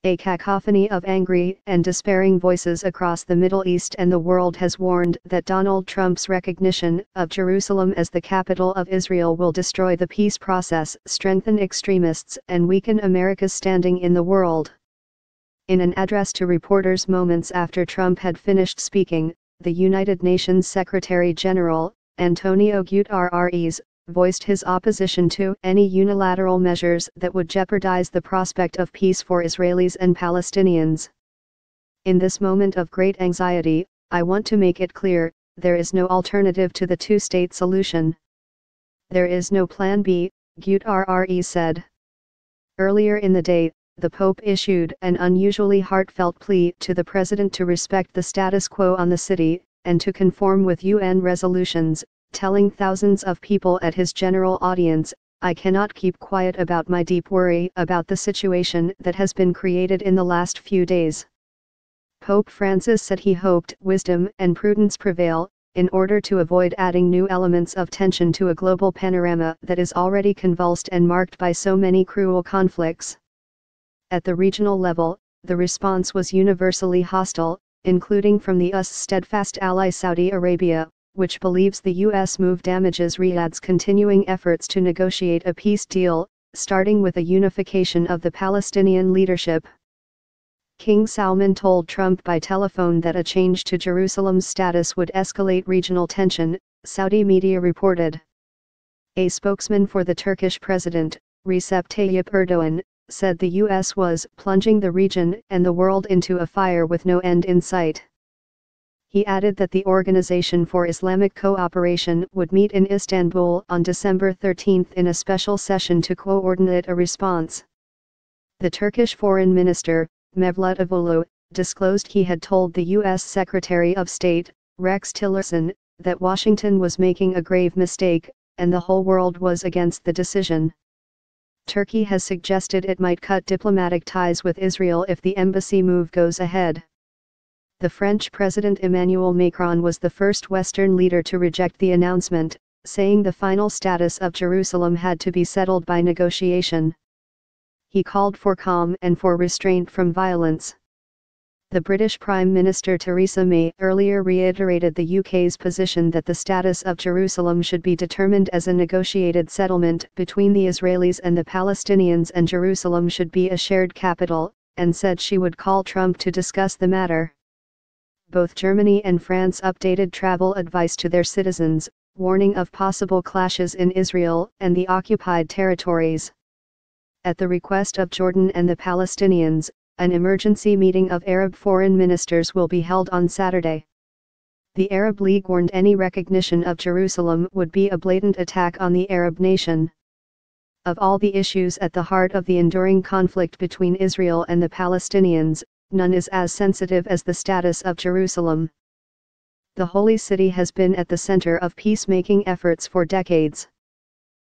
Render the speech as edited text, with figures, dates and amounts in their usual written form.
A cacophony of angry and despairing voices across the Middle East and the world has warned that Donald Trump's recognition of Jerusalem as the capital of Israel will destroy the peace process, strengthen extremists, and weaken America's standing in the world. In an address to reporters moments after Trump had finished speaking, the United Nations Secretary-General, Antonio Guterres, voiced his opposition to any unilateral measures that would jeopardize the prospect of peace for Israelis and Palestinians. In this moment of great anxiety, I want to make it clear, there is no alternative to the two-state solution. There is no plan B, Guterres said. Earlier in the day, the Pope issued an unusually heartfelt plea to the president to respect the status quo on the city, and to conform with UN resolutions, telling thousands of people at his general audience, "I cannot keep quiet about my deep worry about the situation that has been created in the last few days." Pope Francis said he hoped wisdom and prudence prevail, in order to avoid adding new elements of tension to a global panorama that is already convulsed and marked by so many cruel conflicts. At the regional level, the response was universally hostile, including from the US's steadfast ally Saudi Arabia, which believes the U.S. move damages Riyadh's continuing efforts to negotiate a peace deal, starting with a unification of the Palestinian leadership. King Salman told Trump by telephone that a change to Jerusalem's status would escalate regional tension, Saudi media reported. A spokesman for the Turkish president, Recep Tayyip Erdogan, said the U.S. was plunging the region and the world into a fire with no end in sight. He added that the Organization for Islamic Cooperation would meet in Istanbul on December 13 in a special session to coordinate a response. The Turkish Foreign Minister, Mevlut Cavusoglu, disclosed he had told the U.S. Secretary of State, Rex Tillerson, that Washington was making a grave mistake, and the whole world was against the decision. Turkey has suggested it might cut diplomatic ties with Israel if the embassy move goes ahead. The French President Emmanuel Macron was the first Western leader to reject the announcement, saying the final status of Jerusalem had to be settled by negotiation. He called for calm and for restraint from violence. The British Prime Minister Theresa May earlier reiterated the UK's position that the status of Jerusalem should be determined as a negotiated settlement between the Israelis and the Palestinians, and Jerusalem should be a shared capital, and said she would call Trump to discuss the matter. Both Germany and France updated travel advice to their citizens, warning of possible clashes in Israel and the occupied territories. At the request of Jordan and the Palestinians, an emergency meeting of Arab foreign ministers will be held on Saturday. The Arab League warned any recognition of Jerusalem would be a blatant attack on the Arab nation. Of all the issues at the heart of the enduring conflict between Israel and the Palestinians, none is as sensitive as the status of Jerusalem. The Holy City has been at the center of peacemaking efforts for decades.